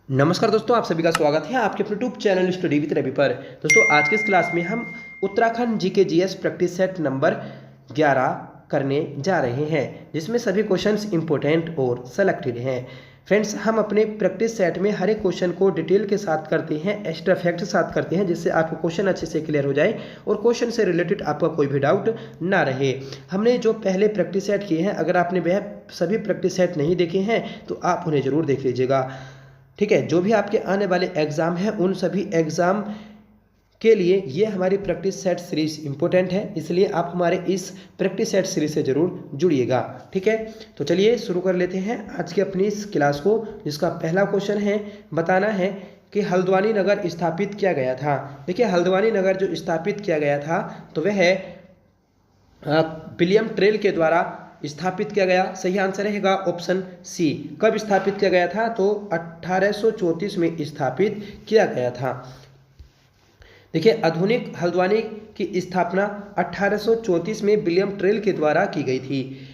नमस्कार दोस्तों, आप सभी का स्वागत है आपके अपने YouTube channel study with Ravi पर। दोस्तों आज की इस क्लास में हम Uttarakhand GK GS practice set number 11 करने जा रहे हैं, जिसमें सभी क्वेश्चंस इंपॉर्टेंट और सेलेक्टेड हैं। फ्रेंड्स, हम अपने प्रैक्टिस सेट में हर एक क्वेश्चन को डिटेल के साथ करते हैं, एक्स्ट्रा फैक्ट के साथ करते हैं, जिससे आपको क्वेश्चन अच्छे से क्लियर हो जाए और क्वेश्चन से रिलेटेड आपका कोई भी डाउट ना रहे। हमने जो पहले प्रैक्टिस सेट किए हैं, अगर आपने वह सभी प्रैक्टिस सेट नहीं देखे हैं तो आप उन्हें ज़रूर देख लीजिएगा। ठीक है, जो भी आपके आने वाले एग्ज़ाम हैं उन सभी एग्ज़ाम के लिए ये हमारी प्रैक्टिस सेट सीरीज इंपॉर्टेंट है, इसलिए आप हमारे इस प्रैक्टिस सेट सीरीज से ज़रूर जुड़िएगा। ठीक है, तो चलिए शुरू कर लेते हैं आज की अपनी इस क्लास को, जिसका पहला क्वेश्चन है, बताना है कि हल्द्वानी नगर स्थापित किया गया था। देखिए, हल्द्वानी नगर जो स्थापित किया गया था तो वह विलियम टेल के द्वारा स्थापित किया गया। सही आंसर रहेगा ऑप्शन सी। कब स्थापित किया गया था? तो 1834 में स्थापित किया गया था। देखिए, आधुनिक हल्द्वानी की स्थापना 1834 में विलियम टेल के द्वारा की गई थी।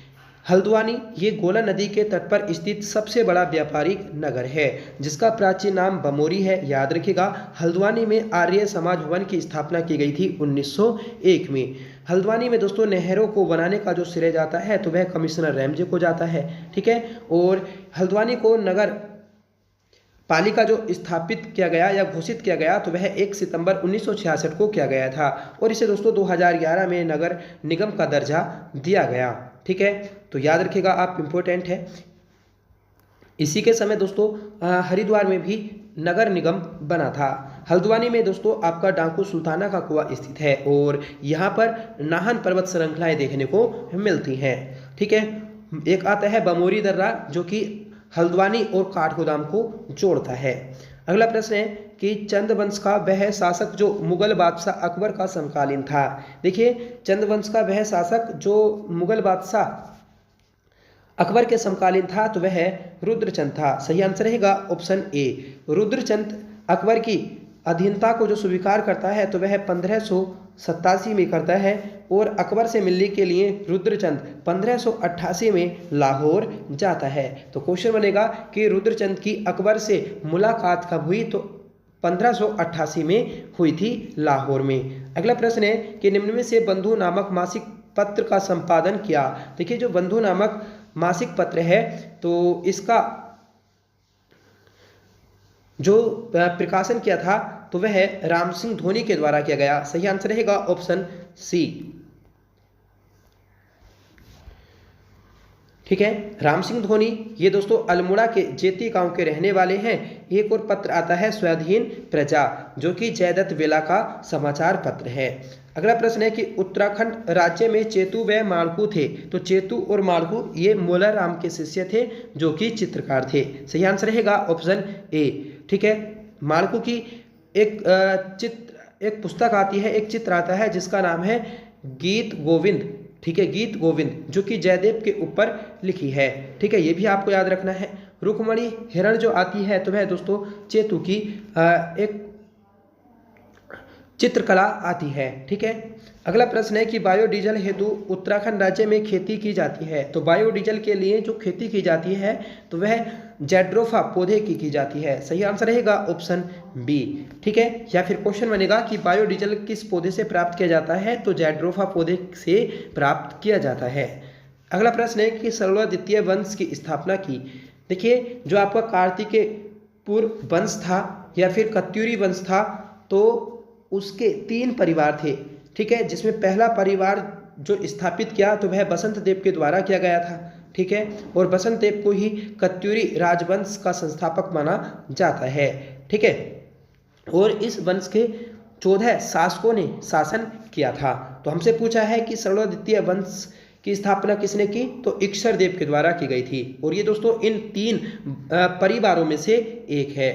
हल्द्वानी ये गोला नदी के तट पर स्थित सबसे बड़ा व्यापारिक नगर है, जिसका प्राचीन नाम बमोरी है। याद रखिएगा, हल्द्वानी में आर्य समाज भवन की स्थापना की गई थी 1901 में। हल्द्वानी में दोस्तों नहरों को बनाने का जो श्रेय जाता है तो वह कमिश्नर रैमजे को जाता है। ठीक है, और हल्द्वानी को नगर पालिका जो स्थापित किया गया या घोषित किया गया तो वह 1 सितंबर 1966 को किया गया था, और इसे दोस्तों 2011 में नगर निगम का दर्जा दिया गया। ठीक है, तो याद रखिएगा आप, इम्पोर्टेंट है। इसी के समय दोस्तों हरिद्वार में भी नगर निगम बना था। हल्द्वानी में दोस्तों आपका डाकू सुल्ताना का कुआं स्थित है, और यहाँ पर नाहन पर्वत श्रृंखलाएं देखने को मिलती हैं। ठीक है, एक आता है बमोरी दर्रा, जो कि हल्द्वानी और काठगोदाम को जोड़ता है। अगला प्रश्न है कि चंद वंश का वह शासक जो मुगल बादशाह अकबर का समकालीन था। देखिए, चंद वंश का वह शासक जो मुगल बादशाह अकबर के समकालीन था तो वह रुद्रचंद था। सही आंसर रहेगा ऑप्शन ए। रुद्रचंद अकबर की अधीनता को जो स्वीकार करता है तो वह 1587 में करता है, और अकबर से मिलने के लिए रुद्रचंद 1588 में लाहौर जाता है। तो क्वेश्चन बनेगा कि रुद्रचंद की अकबर से मुलाकात कब हुई? तो 1588 में हुई थी लाहौर में। अगला प्रश्न है कि निम्न में से बंधु नामक मासिक पत्र का संपादन किया। देखिए, जो बंधु नामक मासिक पत्र है तो इसका जो प्रकाशन किया था तो वह राम सिंह धोनी के द्वारा किया गया। सही आंसर रहेगा ऑप्शन सी। ठीक है, राम सिंह धोनी ये दोस्तों अल्मोड़ा के जेती गांव के रहने वाले हैं। एक और पत्र आता है स्वाधीन प्रजा, जो कि जयदत्त वेला का समाचार पत्र है। अगला प्रश्न है कि उत्तराखंड राज्य में चेतु व माड़कू थे। तो चेतु और माड़कू ये मोला राम के शिष्य थे, जो कि चित्रकार थे। सही आंसर रहेगा ऑप्शन ए। ठीक है, माड़कू की एक पुस्तक आती है, एक चित्र आता है जिसका नाम है गीत गोविंद। ठीक है, गीत गोविंद, जो कि जयदेव के ऊपर लिखी है। ठीक है, ये भी आपको याद रखना है। रुक्मणी हिरण जो आती है तो वह दोस्तों चेतु की एक चित्रकला आती है। ठीक है, अगला प्रश्न है कि बायोडीजल हेतु उत्तराखंड राज्य में खेती की जाती है। तो बायोडीजल के लिए जो खेती की जाती है तो वह जैड्रोफा पौधे की जाती है। सही आंसर रहेगा ऑप्शन बी। ठीक है, या फिर क्वेश्चन बनेगा कि बायोडीजल किस पौधे से प्राप्त किया जाता है? तो जैड्रोफा पौधे से प्राप्त किया जाता है। अगला प्रश्न है कि सरोला द्वितीय वंश की स्थापना की। देखिए, जो आपका कार्तिकेयपुर वंश था या फिर कत्यूरी वंश था, तो उसके 3 परिवार थे। ठीक है, जिसमें पहला परिवार जो स्थापित किया तो वह बसंत देव के द्वारा किया गया था। ठीक है, और बसंत देव को ही कत्यूरी राजवंश का संस्थापक माना जाता है। ठीक है, और इस वंश के 14 शासकों ने शासन किया था। तो हमसे पूछा है कि सरोला द्वितीय वंश की स्थापना किसने की? तो इक्षर देव के द्वारा की गई थी, और ये दोस्तों इन 3 परिवारों में से एक है।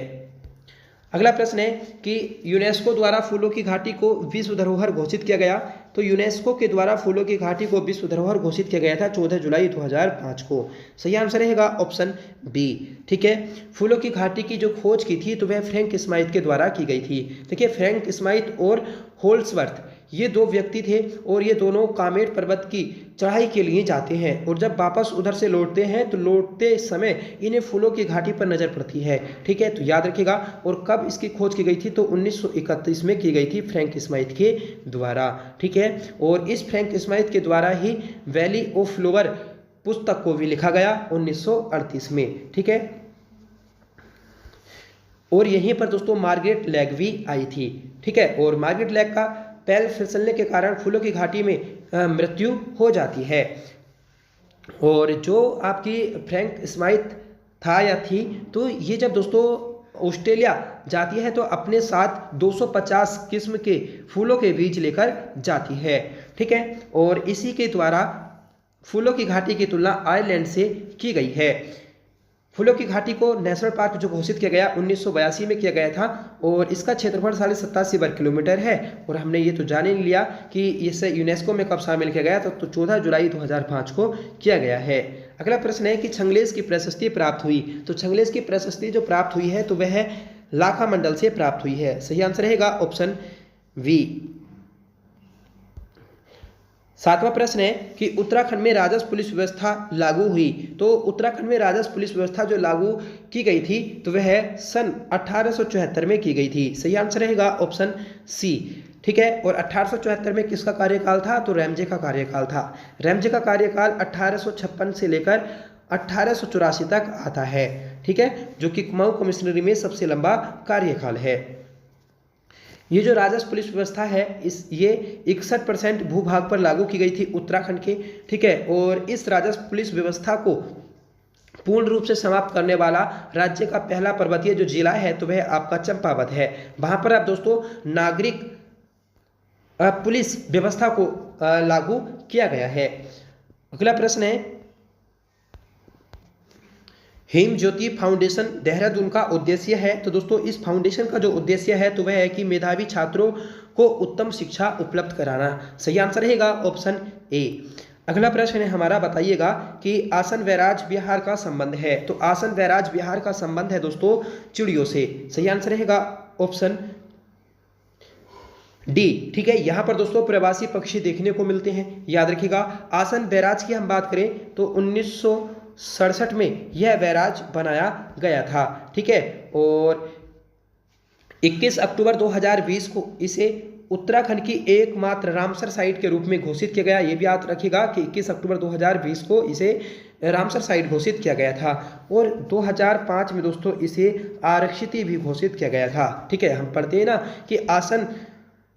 अगला प्रश्न है कि यूनेस्को द्वारा फूलों की घाटी को विश्व धरोहर घोषित किया गया। तो यूनेस्को के द्वारा फूलों की घाटी को विश्व धरोहर घोषित किया गया था 14 जुलाई 2005 को। सही आंसर रहेगा ऑप्शन बी। ठीक है, फूलों की घाटी की जो खोज की थी तो वह फ्रैंक स्माइथ के द्वारा की गई थी। देखिए, फ्रैंक स्माइथ और होल्सवर्थ ये दो व्यक्ति थे और ये दोनों कामेट पर्वत की चढ़ाई के लिए जाते हैं और जब वापस उधर से लौटते हैं तो लौटते समय इन्हें फूलों की घाटी पर नजर पड़ती है। ठीक है, तो याद रखिएगा। और कब इसकी खोज की गई थी? तो 1931 में की गई थी फ्रैंक स्माइथ के द्वारा। ठीक है, और इस फ्रैंक स्माइथ के द्वारा ही वैली ऑफ फ्लावर पुस्तक को भी लिखा गया 1938 में। ठीक है, और यहीं पर दोस्तों मार्गरेट लैग भी आई थी। ठीक है, और मार्गरेट लैग का पैर फिसलने के कारण फूलों की घाटी में मृत्यु हो जाती है। और जो आपकी फ्रैंक स्माइथ था या थी, तो ये जब दोस्तों ऑस्ट्रेलिया जाती है तो अपने साथ 250 किस्म के फूलों के बीज लेकर जाती है। ठीक है, और इसी के द्वारा फूलों की घाटी की तुलना आयरलैंड से की गई है। फूलों की घाटी को नेशनल पार्क जो घोषित किया गया 1982 में किया गया था और इसका क्षेत्रफल 87.5 वर्ग किलोमीटर है। और हमने ये तो जान ही लिया कि इसे यूनेस्को में कब शामिल किया गया, तो 14 जुलाई 2005 को किया गया है। अगला प्रश्न है कि छंगलेज की प्रशस्ति प्राप्त हुई। तो छंगलेज की प्रशस्ति जो प्राप्त हुई है तो वह लाखा मंडल से प्राप्त हुई है। सही आंसर रहेगा ऑप्शन वी। 7वां प्रश्न है कि उत्तराखंड में राजस्व पुलिस व्यवस्था लागू हुई। तो उत्तराखंड में राजस्व पुलिस व्यवस्था जो लागू की गई थी तो वह सन 1874 में की गई थी। सही आंसर रहेगा ऑप्शन सी। ठीक है, और 1874 में किसका कार्यकाल था? तो रैमजे का कार्यकाल था। रैमजे का कार्यकाल 1856 से लेकर 1884 तक आता है। ठीक है, जो कि कुमाऊं कमिश्नरी में सबसे लंबा कार्यकाल है। ये जो राजस्व पुलिस व्यवस्था है ये 61% भूभाग पर लागू की गई थी उत्तराखंड के। ठीक है, और इस राजस्व पुलिस व्यवस्था को पूर्ण रूप से समाप्त करने वाला राज्य का पहला पर्वतीय जो जिला है तो वह आपका चंपावत है। वहां पर आप दोस्तों नागरिक पुलिस व्यवस्था को लागू किया गया है। अगला प्रश्न है हेम ज्योति फाउंडेशन देहरादून का उद्देश्य है। तो दोस्तों इस फाउंडेशन का जो उद्देश्य है तो वह है कि मेधावी छात्रों को उत्तम शिक्षा उपलब्ध कराना। सही आंसर रहेगा ऑप्शन ए। अगला प्रश्न है हमारा, बताइएगा कि आसन वैराज विहार का संबंध है। तो आसन वैराज विहार का संबंध है दोस्तों चिड़ियों से। सही आंसर रहेगा ऑप्शन डी। ठीक है, यहां पर दोस्तों प्रवासी पक्षी देखने को मिलते हैं, याद रखिएगा। आसन बैराज की हम बात करें तो 1967 में यह बैराज बनाया गया था। ठीक है, और 21 अक्टूबर 2020 को इसे उत्तराखंड की एकमात्र रामसर साइट के रूप में घोषित किया गया। यह भी याद रखिएगा कि 21 अक्टूबर 2020 को इसे रामसर साइट घोषित किया गया था और 2005 में दोस्तों इसे आरक्षित भी घोषित किया गया था। ठीक है, हम पढ़ते हैं ना कि आसन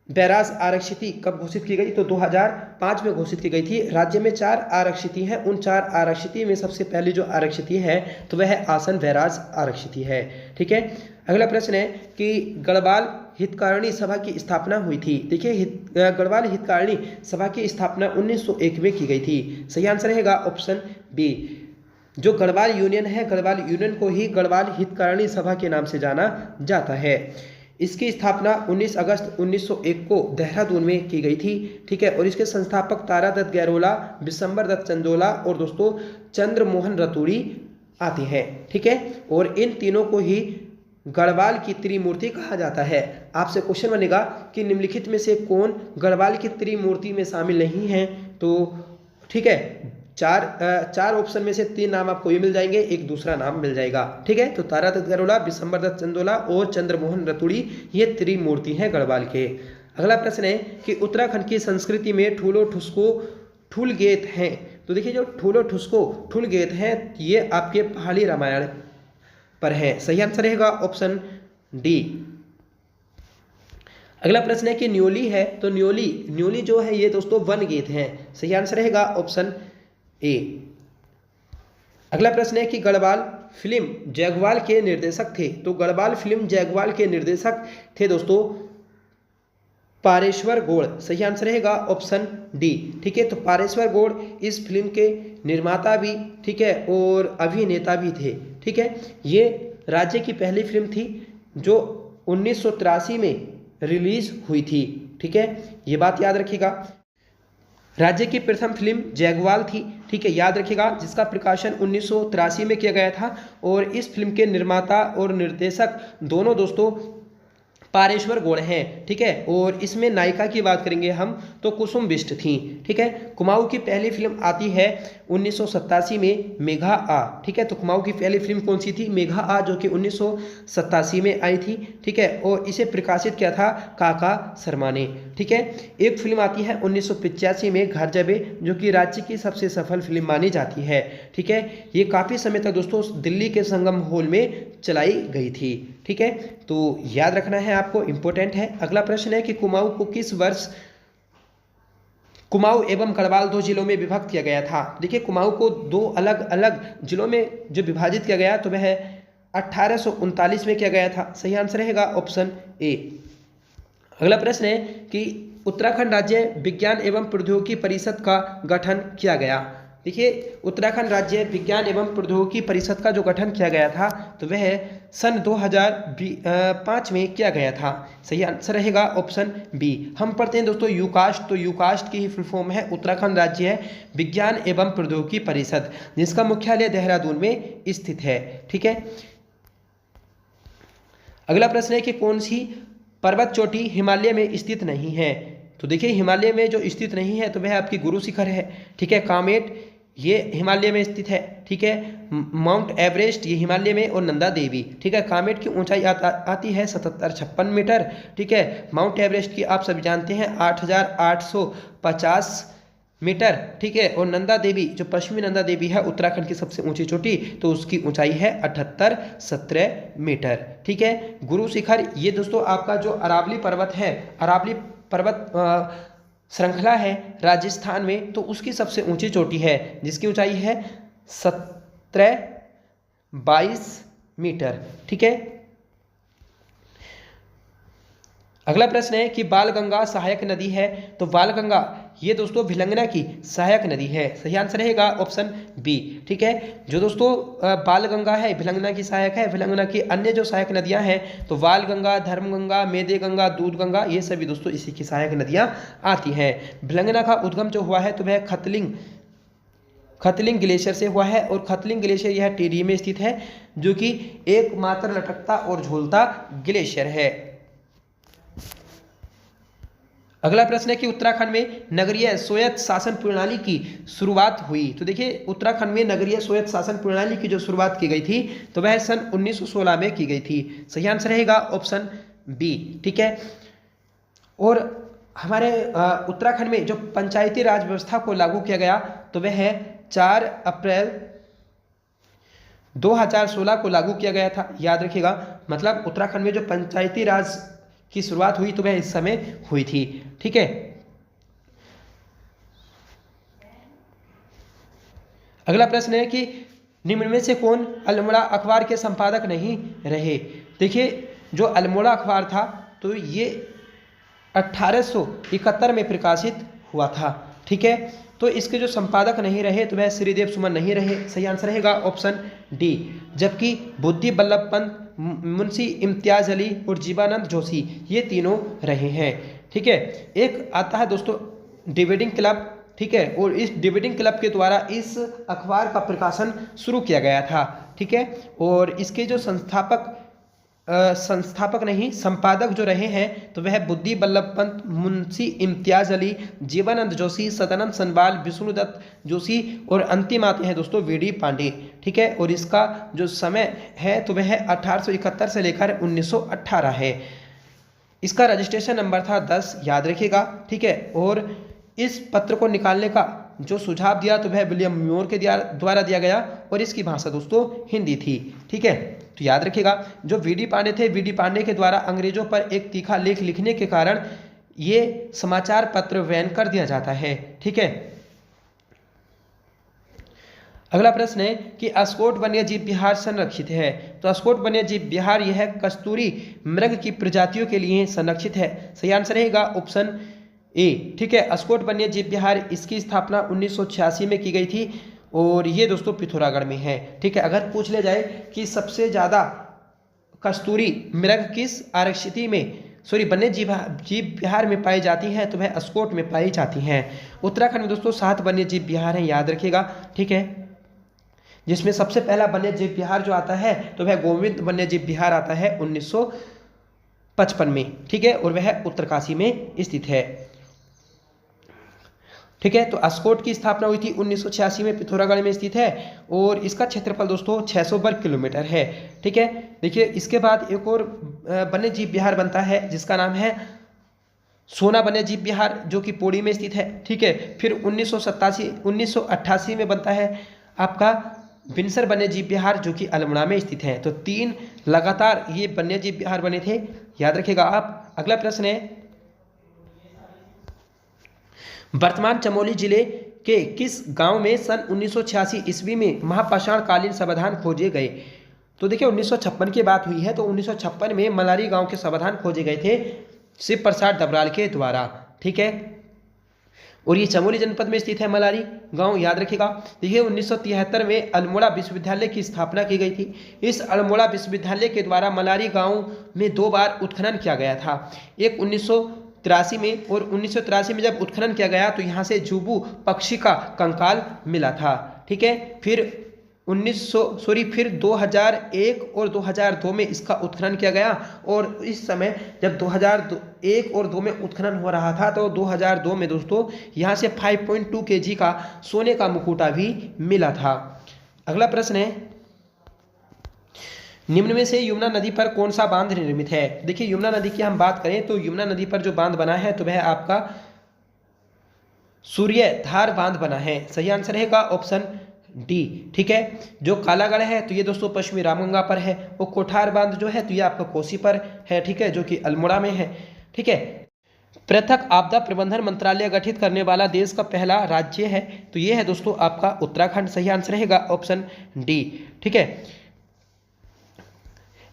बैराज आरक्षिति कब घोषित की गई? तो 2005 में घोषित की गई थी। राज्य में 4 आरक्षिति हैं, उन 4 आरक्षिति में सबसे पहली जो आरक्षिति है तो वह आसन बैराज आरक्षिति है। ठीक है, अगला प्रश्न है कि गढ़वाल हितकारिणी सभा की स्थापना हुई थी। देखिए गढ़वाल हितकारिणी सभा की स्थापना 1901 में की गई थी। सही आंसर रहेगा ऑप्शन बी। जो गढ़वाल यूनियन है, गढ़वाल यूनियन को ही गढ़वाल हितकारिणी सभा के नाम से जाना जाता है। इसकी स्थापना 19 अगस्त 1901 को देहरादून में की गई थी। ठीक है, और इसके संस्थापक तारा दत्त गैरोला, विशंबर दत्त चंदोला और दोस्तों चंद्रमोहन रतूड़ी आते हैं। ठीक है, और इन तीनों को ही गढ़वाल की त्रिमूर्ति कहा जाता है। आपसे क्वेश्चन बनेगा कि निम्नलिखित में से कौन गढ़वाल की त्रिमूर्ति में शामिल नहीं है? तो ठीक है, चार ऑप्शन में से 3 नाम आपको ये मिल जाएंगे, एक दूसरा नाम मिल जाएगा। ठीक है, तो तारा दत्त गैरोला, विशंबर दत्त चंदोला और चंद्रमोहन रतूड़ी ये त्रिमूर्ति हैं गढ़वाल के। अगला प्रश्न है कि उत्तराखंड की संस्कृति में ठूलो ठुसको ठुल गेत हैं। तो देखिए जो ठूलो ठुसको ठुल गेत हैं ये आपके पहाड़ी रामायण पर है। सही आंसर रहेगा ऑप्शन डी। अगला प्रश्न है कि न्योली है। तो न्योली जो है ये दोस्तों वन गीत हैं। सही आंसर रहेगा ऑप्शन ए। अगला प्रश्न है कि गढ़वाल फिल्म जैगवाल के निर्देशक थे। तो गढ़वाल फिल्म जैगवाल के निर्देशक थे दोस्तों पारेश्वर गौड़। सही आंसर रहेगा ऑप्शन डी। ठीक है, तो पारेश्वर गौड़ इस फिल्म के निर्माता भी ठीक है और अभिनेता भी थे। ठीक है, ये राज्य की पहली फिल्म थी जो 1983 में रिलीज हुई थी। ठीक है, ये बात याद रखिएगा। राज्य की प्रथम फिल्म जैगवाल थी। ठीक है, याद रखिएगा, जिसका प्रकाशन 1983 में किया गया था और इस फिल्म के निर्माता और निर्देशक दोनों दोस्तों पारेश्वर गौड़ हैं, ठीक है। और इसमें नायिका की बात करेंगे हम तो कुसुम बिष्ट थी, ठीक है। कुमाऊं की पहली फिल्म आती है 1987 में मेघा आ, ठीक है। तो कुमाऊं की पहली फिल्म कौन सी थी? मेघा आ, जो कि 1987 में आई थी, ठीक है। और इसे प्रकाशित किया था काका शर्मा ने, ठीक है। एक फिल्म आती है 1985 में घर जबे, जो कि राज्य की सबसे सफल फिल्म मानी जाती है, ठीक है। ये काफ़ी समय तक दोस्तों दिल्ली के संगम हॉल में चलाई गई थी, ठीक है। तो याद रखना है आपको, इंपॉर्टेंट है। अगला प्रश्न है कि कुमाऊं को किस वर्ष कुमाऊं एवं गढ़वाल दो जिलों में विभक्त किया गया था? देखिए, कुमाऊं को दो अलग अलग जिलों में जो विभाजित किया गया तो वह 1839 में किया गया था। सही आंसर रहेगा ऑप्शन ए। अगला प्रश्न है कि उत्तराखंड राज्य विज्ञान एवं प्रौद्योगिकी परिषद का गठन किया गया। देखिए, उत्तराखंड राज्य विज्ञान एवं प्रौद्योगिकी परिषद का जो गठन किया गया था तो वह सन 2005 में किया गया था। सही आंसर रहेगा ऑप्शन बी। हम पढ़ते हैं दोस्तों यूकास्ट, तो यूकास्ट की ही फुल फॉर्म है उत्तराखंड राज्य विज्ञान एवं प्रौद्योगिकी परिषद, जिसका मुख्यालय देहरादून में स्थित है, ठीक है। अगला प्रश्न है कि कौन सी पर्वत चोटी हिमालय में स्थित नहीं है? तो देखिए, हिमालय में जो स्थित नहीं है तो वह आपकी गुरु शिखर है, ठीक है। कामेट ये हिमालय में स्थित है, ठीक है। माउंट एवरेस्ट ये हिमालय में, और नंदा देवी, ठीक है। कामेट की ऊंचाई आती है 7756 मीटर, ठीक है। माउंट एवरेस्ट की आप सभी जानते हैं 8850 मीटर, ठीक है। और नंदा देवी जो पश्चिमी नंदा देवी है उत्तराखंड की सबसे ऊंची चोटी, तो उसकी ऊंचाई है 7817 मीटर, ठीक है। गुरु शिखर ये दोस्तों आपका जो अरावली पर्वत है, अरावली पर्वत श्रृंखला है राजस्थान में, तो उसकी सबसे ऊंची चोटी है, जिसकी ऊंचाई है 1722 मीटर, ठीक है। अगला प्रश्न है कि बालगंगा सहायक नदी है, तो बालगंगा ये दोस्तों भिलंगना की सहायक नदी है। सही आंसर रहेगा ऑप्शन बी, ठीक है। जो दोस्तों बालगंगा है भिलंगना की सहायक है। भिलंगना की अन्य जो सहायक नदियां हैं तो बालगंगा, धर्मगंगा, मेदे गंगा, दूध गंगा, ये सभी दोस्तों इसी की सहायक नदियां आती हैं। भिलंगना का उद्गम जो हुआ है तो वह खतलिंग ग्लेशियर से हुआ है, और खतलिंग ग्लेशियर यह टिहरी में स्थित है, जो कि एकमात्र लटकता और झूलता ग्लेशियर है। अगला प्रश्न है कि उत्तराखंड में नगरीय स्वायत्त शासन प्रणाली की शुरुआत हुई। तो देखिए, उत्तराखंड में नगरीय स्वायत्त शासन प्रणाली की जो शुरुआत की गई थी तो वह सन 1916 में की गई थी। सही आंसर रहेगा ऑप्शन बी, ठीक है। और हमारे उत्तराखंड में जो पंचायती राज व्यवस्था को लागू किया गया तो वह 4 अप्रैल 2016 को लागू किया गया था। याद रखिएगा, मतलब उत्तराखंड में जो पंचायती राज की शुरुआत हुई तो वह इस समय हुई थी, ठीक है। अगला प्रश्न है कि निम्न में से कौन अल्मोड़ा अखबार के संपादक नहीं रहे? देखिए, जो अल्मोड़ा अखबार था तो ये 1871 में प्रकाशित हुआ था, ठीक है। तो इसके जो संपादक नहीं रहे तो वह श्रीदेव सुमन नहीं रहे। सही आंसर रहेगा ऑप्शन डी। जबकि बुद्धि बल्लभ पंत, मुंशी इम्तियाज अली और जीवानंद जोशी ये तीनों रहे हैं, ठीक है। एक आता है दोस्तों डिबेटिंग क्लब, ठीक है। और इस डिबेटिंग क्लब के द्वारा इस अखबार का प्रकाशन शुरू किया गया था, ठीक है। और इसके जो संस्थापक नहीं संपादक जो रहे हैं तो वह बुद्धि बल्लभ पंत, मुंशी इम्तियाज अली, जीवानंद जोशी, सदानंद सनबाल, विष्णुदत्त जोशी, और अंतिम आते हैं दोस्तों वीडी पांडे, ठीक है। और इसका जो समय है तो वह 1871 से लेकर 1918 है। इसका रजिस्ट्रेशन नंबर था 10, याद रखिएगा, ठीक है। और इस पत्र को निकालने का जो सुझाव दिया तो वह विलियम म्योर के द्वारा दिया गया, और इसकी भाषा दोस्तों हिंदी थी, ठीक है। तो याद रखिएगा, जो वीडी पांडे थे, वीडी पांडे के द्वारा अंग्रेजों पर एक तीखा लेख लिखने के कारण ये समाचार पत्र बैन कर दिया जाता है, ठीक है। अगला प्रश्न है कि अस्कोट वन्यजीव विहार संरक्षित है। तो अस्कोट वन्यजीव विहार यह कस्तूरी मृग की प्रजातियों के लिए संरक्षित है। सही आंसर रहेगा ऑप्शन ए, ठीक है। अस्कोट वन्यजीव विहार इसकी स्थापना 1986 में की गई थी, और ये दोस्तों पिथौरागढ़ में है, ठीक है। अगर पूछ लिया जाए कि सबसे ज़्यादा कस्तूरी मृग किस आरक्षित में वन्य जीव विहार में पाई जाती हैं तो वह अस्कोट में पाई जाती हैं। उत्तराखंड में दोस्तों 7 वन्य जीव विहार हैं, याद रखिएगा, ठीक है। जिसमें सबसे पहला वन्य जीव विहार जो आता है तो वह गोविंद वन्य जीव विहार आता है 1950 55 में, ठीक है, और वह उत्तरकाशी में स्थित है। ठीक है, तो अस्कोट की स्थापना हुई थी 1986 में, पिथौरागढ़ में स्थित है और इसका क्षेत्रफल दोस्तों 600 वर्ग किलोमीटर है। ठीक है, देखिए इसके बाद एक और वन्य जीव विहार बनता है जिसका नाम है सोना वन्य जीव विहार, जो कि पौड़ी में स्थित है। ठीक है, फिर 1988 में बनता है आपका बिनसर वन्य जीव विहार, जो कि अल्मोड़ा में स्थित है। तो 3 लगातार ये वन्य जीव विहार बने थे, याद रखिएगा आप। अगला प्रश्न है, वर्तमान चमोली जिले के किस गांव में सन 1986 ईस्वी में महापाषाण कालीन समाधान खोजे गए? तो देखिए 1956 की बात हुई है, तो 1956 में मलारी गांव के समाधान खोजे गए थे शिव प्रसाद डबराल के द्वारा। ठीक है, और ये चमोली जनपद में स्थित है मलारी गांव, याद रखिएगा। देखिए 1973 में अल्मोड़ा विश्वविद्यालय की स्थापना की गई थी। इस अल्मोड़ा विश्वविद्यालय के द्वारा मलारी गांव में 2 बार उत्खनन किया गया था, एक 1983 में, और 1983 में जब उत्खनन किया गया तो यहाँ से जुबू पक्षी का कंकाल मिला था। ठीक है, फिर 2001 और 2002 में इसका उत्खनन किया गया, और इस समय जब 2001 और 2 में उत्खनन हो रहा था तो 2002 में दोस्तों यहाँ से 5.2 kg का सोने का मुकुटा भी मिला था। अगला प्रश्न है, निम्न में से यमुना नदी पर कौन सा बांध निर्मित है? देखिए यमुना नदी की हम बात करें तो यमुना नदी पर जो बांध बना है तो वह आपका सूर्यधार बांध बना है। सही आंसर रहेगा ऑप्शन डी। ठीक है, जो कालागढ़ है तो ये दोस्तों पश्चिमी रामगंगा पर है, और कोठार बांध जो है तो ये आपका कोसी पर है। ठीक है, जो कि अल्मोड़ा में है। ठीक है, पृथक आपदा प्रबंधन मंत्रालय गठित करने वाला देश का पहला राज्य है तो ये है दोस्तों आपका उत्तराखंड। सही आंसर रहेगा ऑप्शन डी। ठीक है,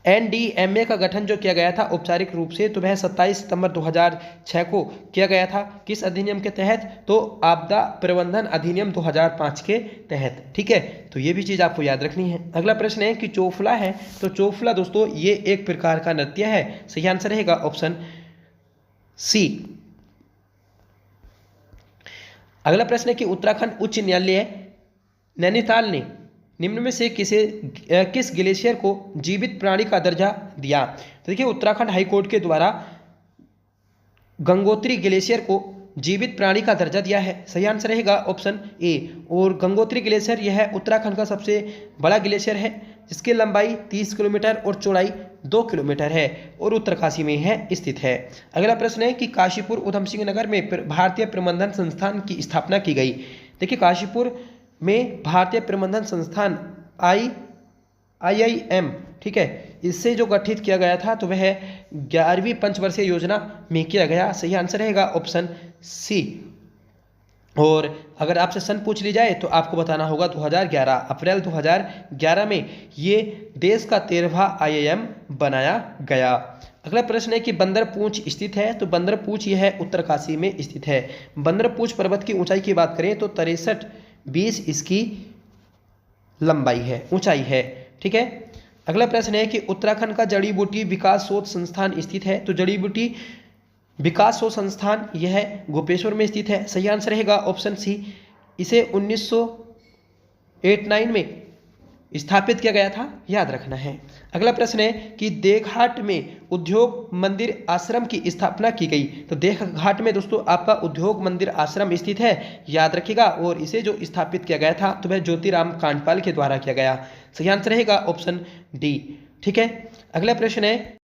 एनडीएमए का गठन जो किया गया था औपचारिक रूप से तो वह 27 सितंबर 2006 को किया गया था। किस अधिनियम के तहत? तो आपदा प्रबंधन अधिनियम 2005 के तहत। ठीक है, तो ये भी चीज़ आपको याद रखनी है। अगला प्रश्न है कि चोफला है, तो चोफला दोस्तों ये एक प्रकार का नृत्य है। सही आंसर रहेगा ऑप्शन सी। अगला प्रश्न है कि उत्तराखंड उच्च न्यायालय नैनीताल ने निम्न में से किस ग्लेशियर को जीवित प्राणी का दर्जा दिया? तो देखिए उत्तराखंड हाईकोर्ट के द्वारा गंगोत्री ग्लेशियर को जीवित प्राणी का दर्जा दिया है। सही आंसर रहेगा ऑप्शन ए। और गंगोत्री ग्लेशियर यह है उत्तराखंड का सबसे बड़ा ग्लेशियर है, जिसकी लंबाई 30 किलोमीटर और चौड़ाई 2 किलोमीटर है, और उत्तरकाशी में है स्थित है। अगला प्रश्न है कि काशीपुर उधम सिंह नगर में भारतीय प्रबंधन संस्थान की स्थापना की गई। देखिए काशीपुर में भारतीय प्रबंधन संस्थान IIM, ठीक है, इससे जो गठित किया गया था तो वह 11वीं पंचवर्षीय योजना में किया गया। सही आंसर रहेगा ऑप्शन सी। और अगर आपसे सन पूछ ली जाए तो आपको बताना होगा 2011, अप्रैल 2011 में ये देश का 13वां IIM बनाया गया। अगला प्रश्न है कि बंदरपूंछ स्थित है, तो बंदरपूंछ यह उत्तरकाशी में स्थित है। बंदरपूंछ पर्वत की ऊंचाई की बात करें तो 63.20 इसकी लंबाई है, ऊंचाई है। ठीक है, अगला प्रश्न है कि उत्तराखंड का जड़ी बूटी विकास शोध संस्थान स्थित है, तो जड़ी बूटी विकास शोध संस्थान यह गोपेश्वर में स्थित है। सही आंसर रहेगा ऑप्शन सी। इसे 1989 में स्थापित किया गया था, याद रखना है। अगला प्रश्न है कि देवघाट में उद्योग मंदिर आश्रम की स्थापना की गई, तो देवघाट में दोस्तों आपका उद्योग मंदिर आश्रम स्थित है, याद रखिएगा। और इसे जो स्थापित किया गया था तो वह ज्योतिराम कांडपाल के द्वारा किया गया। सही आंसर रहेगा ऑप्शन डी। ठीक है, अगला प्रश्न है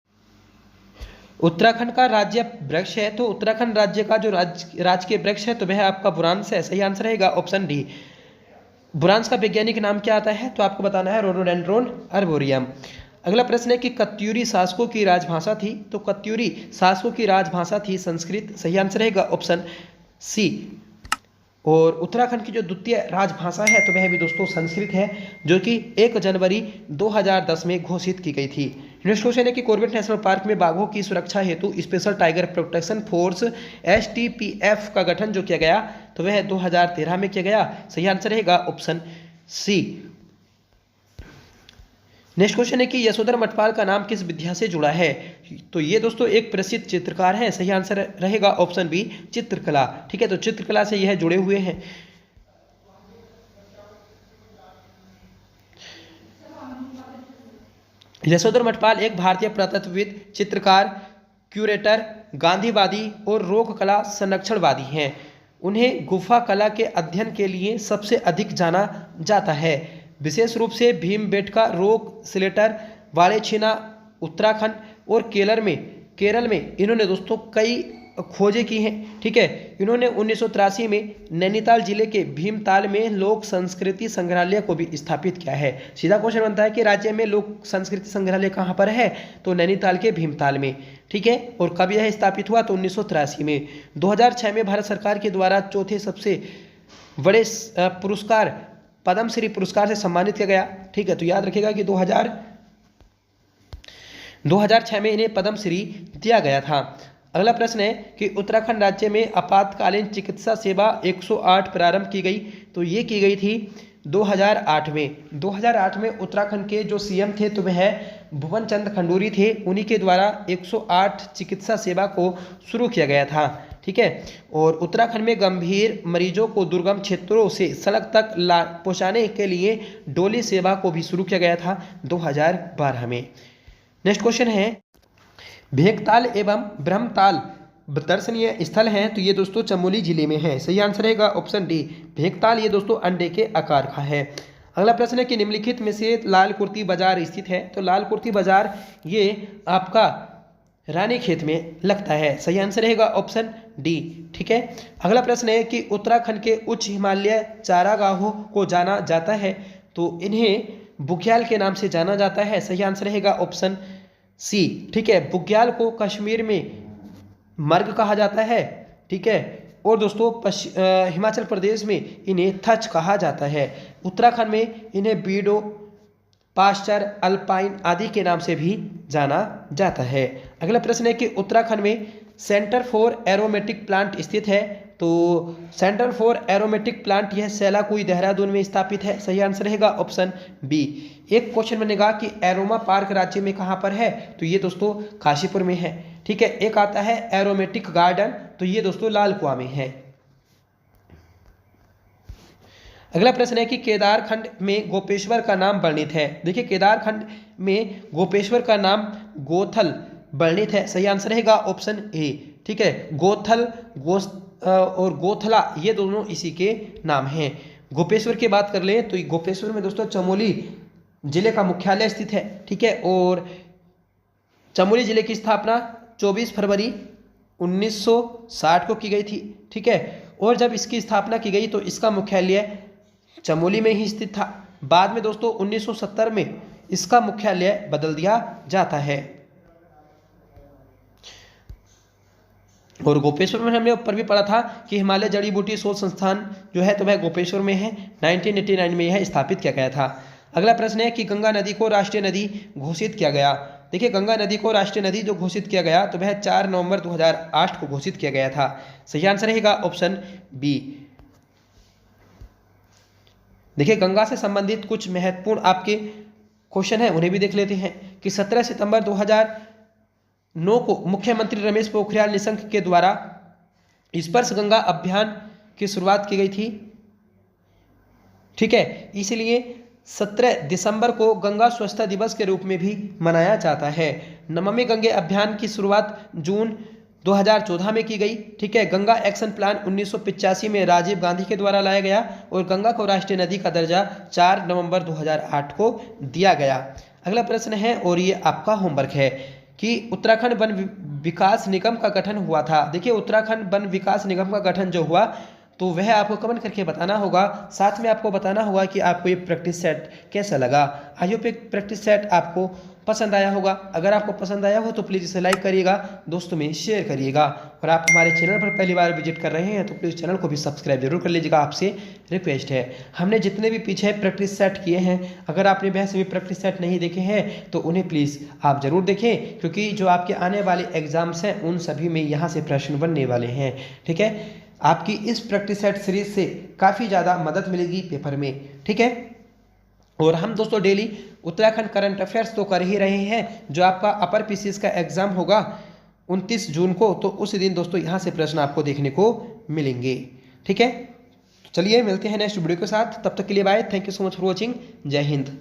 उत्तराखंड का राज्य वृक्ष है, तो उत्तराखंड राज्य का जो राजकीय वृक्ष है तो वह आपका बुरांश है। सही आंसर रहेगा ऑप्शन डी। बुरांश का वैज्ञानिक नाम क्या आता है? तो आपको बताना है रोडोडेंड्रोन अर्बोरियम। अगला प्रश्न है कि कत्यूरी शासकों की राजभाषा थी, तो कत्यूरी शासकों की राजभाषा थी संस्कृत। सही आंसर रहेगा ऑप्शन सी। और उत्तराखंड की जो द्वितीय राजभाषा है तो वह भी दोस्तों संस्कृत है, जो कि 1 जनवरी 2010 में घोषित की गई थी। नेक्स्ट क्वेश्चन है कि कॉर्बेट नेशनल पार्क में बाघों की सुरक्षा हेतु special tiger protection force STPF का गठन जो किया गया तो वह 2013 में किया गया। सही आंसर रहेगा ऑप्शन सी। नेक्स्ट क्वेश्चन है कि यशोधर मठपाल का नाम किस विद्या से जुड़ा है? तो ये दोस्तों एक प्रसिद्ध चित्रकार है। सही आंसर रहेगा ऑप्शन बी, चित्रकला। ठीक है, तो चित्रकला से यह जुड़े हुए हैं। यशोधर मठपाल एक भारतीय पुरातत्वविद, चित्रकार, क्यूरेटर, गांधीवादी और लोक कला संरक्षणवादी हैं। उन्हें गुफा कला के अध्ययन के लिए सबसे अधिक जाना जाता है। विशेष रूप से भीमबेटका, रॉक स्लेटर, वालेछिना उत्तराखंड और केरल में इन्होंने दोस्तों कई खोजें की हैं। ठीक है, इन्होंने 1983 में नैनीताल जिले के भीमताल में लोक संस्कृति संग्रहालय को भी स्थापित किया है। सीधा क्वेश्चन बनता है कि राज्य में लोक संस्कृति संग्रहालय कहाँ पर है, तो नैनीताल के भीमताल में। ठीक है, और कब यह स्थापित हुआ, तो 1983 में। 2006 में भारत सरकार के द्वारा चौथे सबसे बड़े पुरस्कार पद्मश्री पुरस्कार से सम्मानित किया गया। ठीक है, तो याद रखिएगा कि 2006 में इन्हें पद्मश्री दिया गया था। अगला प्रश्न है कि उत्तराखंड राज्य में आपातकालीन चिकित्सा सेवा 108 प्रारंभ की गई, तो ये की गई थी 2008 में। 2008 में उत्तराखंड के जो सीएम थे तो वह भुवन चंद खंडूरी थे, उन्हीं के द्वारा 108 चिकित्सा सेवा को शुरू किया गया था। ठीक है, और उत्तराखंड में गंभीर मरीजों को दुर्गम क्षेत्रों से सड़क तक पहुंचाने के लिए डोली सेवा को भी शुरू किया गया था 2012 में। नेक्स्ट क्वेश्चन है, भेकताल एवं ब्रह्मताल दर्शनीय स्थल हैं, तो ये दोस्तों चमोली जिले में है। सही आंसर रहेगा ऑप्शन डी, भेकताल। ये दोस्तों अंडे के आकार का है। अगला प्रश्न है कि निम्नलिखित में से लाल कुर्ती बाजार स्थित है, तो लाल कुर्ती बाजार ये आपका रानीखेत में लगता है। सही आंसर रहेगा ऑप्शन डी। ठीक है, अगला प्रश्न है कि उत्तराखंड के उच्च हिमालय चारागाहों को जाना जाता है, तो इन्हें बुग्याल के नाम से जाना जाता है। सही आंसर रहेगा ऑप्शन सी। ठीक है, बुग्याल को कश्मीर में मर्ग कहा जाता है। ठीक है, और दोस्तों हिमाचल प्रदेश में इन्हें थच कहा जाता है। उत्तराखंड में इन्हें बीडो, पास्चर, अल्पाइन आदि के नाम से भी जाना जाता है। अगला प्रश्न है कि उत्तराखंड में सेंटर फॉर एरोमेटिक प्लांट स्थित है, तो सेंटर फॉर एरोमेटिक प्लांट यह सेलाकुई देहरादून में स्थापित है। सही आंसर रहेगा ऑप्शन बी। एक क्वेश्चन बनेगा कि एरोमा पार्क राज्य में कहाँ पर है, तो ये दोस्तों काशीपुर में है। ठीक है, एक आता है एरोमेटिक गार्डन, तो ये दोस्तों लाल कुआं में है। अगला प्रश्न है कि केदारखंड में गोपेश्वर का नाम वर्णित है। देखिए, केदारखंड में गोपेश्वर का नाम गोथल वर्णित है। सही आंसर रहेगा ऑप्शन ए। ठीक है, गोथल और गोथला ये दोनों इसी के नाम हैं। गोपेश्वर की बात कर लें तो गोपेश्वर में दोस्तों चमोली जिले का मुख्यालय स्थित है। ठीक है, और चमोली जिले की स्थापना 24 फरवरी 1960 को की गई थी। ठीक है, और जब इसकी स्थापना की गई तो इसका मुख्यालय चमोली में ही स्थित था। बाद में दोस्तों 1970 में इसका मुख्यालय बदल दिया जाता है। और गोपेश्वर में हमने ऊपर भी पढ़ा था कि हिमालय जड़ी बूटी शोध संस्थान जो है तो वह गोपेश्वर में है। 1989 में यह स्थापित किया गया था। अगला प्रश्न है कि गंगा नदी को राष्ट्रीय नदी घोषित किया गया। देखिए, गंगा नदी को राष्ट्रीय नदी जो घोषित किया गया तो वह 4 नवंबर 2008 को घोषित किया गया था। सही आंसर रहेगा ऑप्शन बी। देखिए, गंगा से संबंधित कुछ महत्वपूर्ण आपके क्वेश्चन है उन्हें भी देख लेते हैं कि 17 सितंबर 2009 को मुख्यमंत्री रमेश पोखरियाल निशंक के द्वारा स्पर्श गंगा अभियान की शुरुआत की गई थी। ठीक है, इसलिए 17 दिसंबर को गंगा स्वच्छता दिवस के रूप में भी मनाया जाता है। नमामि गंगे अभियान की शुरुआत जून 2014 में की गई। ठीक है, गंगा एक्शन प्लान 1985 में राजीव गांधी के द्वारा लाया गया और गंगा को राष्ट्रीय नदी का दर्जा 4 नवंबर 2008 को दिया गया। अगला प्रश्न है और ये आपका होमवर्क है कि उत्तराखंड वन विकास निगम का गठन हुआ था। देखिए, उत्तराखंड वन विकास निगम का गठन जो हुआ तो वह आपको कमेंट करके बताना होगा। साथ में आपको बताना होगा कि आपको ये प्रैक्टिस सेट कैसा लगा। आई होप प्रैक्टिस सेट आपको पसंद आया होगा। अगर आपको पसंद आया हो तो प्लीज़ इसे लाइक करिएगा, दोस्तों में शेयर करिएगा, और आप हमारे चैनल पर पहली बार विजिट कर रहे हैं तो प्लीज़ चैनल को भी सब्सक्राइब जरूर कर लीजिएगा। आपसे रिक्वेस्ट है। हमने जितने भी पीछे प्रैक्टिस सेट किए हैं, अगर आपने वह सभी प्रैक्टिस सेट नहीं देखे हैं तो उन्हें प्लीज़ आप ज़रूर देखें, क्योंकि जो आपके आने वाले एग्जाम्स हैं उन सभी में यहाँ से प्रश्न बनने वाले हैं। ठीक है, आपकी इस प्रैक्टिस सेट सीरीज से काफ़ी ज़्यादा मदद मिलेगी पेपर में। ठीक है, और हम दोस्तों डेली उत्तराखंड करंट अफेयर्स तो कर ही रहे हैं। जो आपका अपर पीसीएस का एग्जाम होगा 29 जून को, तो उस दिन दोस्तों यहाँ से प्रश्न आपको देखने को मिलेंगे। ठीक है, चलिए मिलते हैं नेक्स्ट वीडियो के साथ। तब तक के लिए bye. Thank you so much for watching. जय हिंद।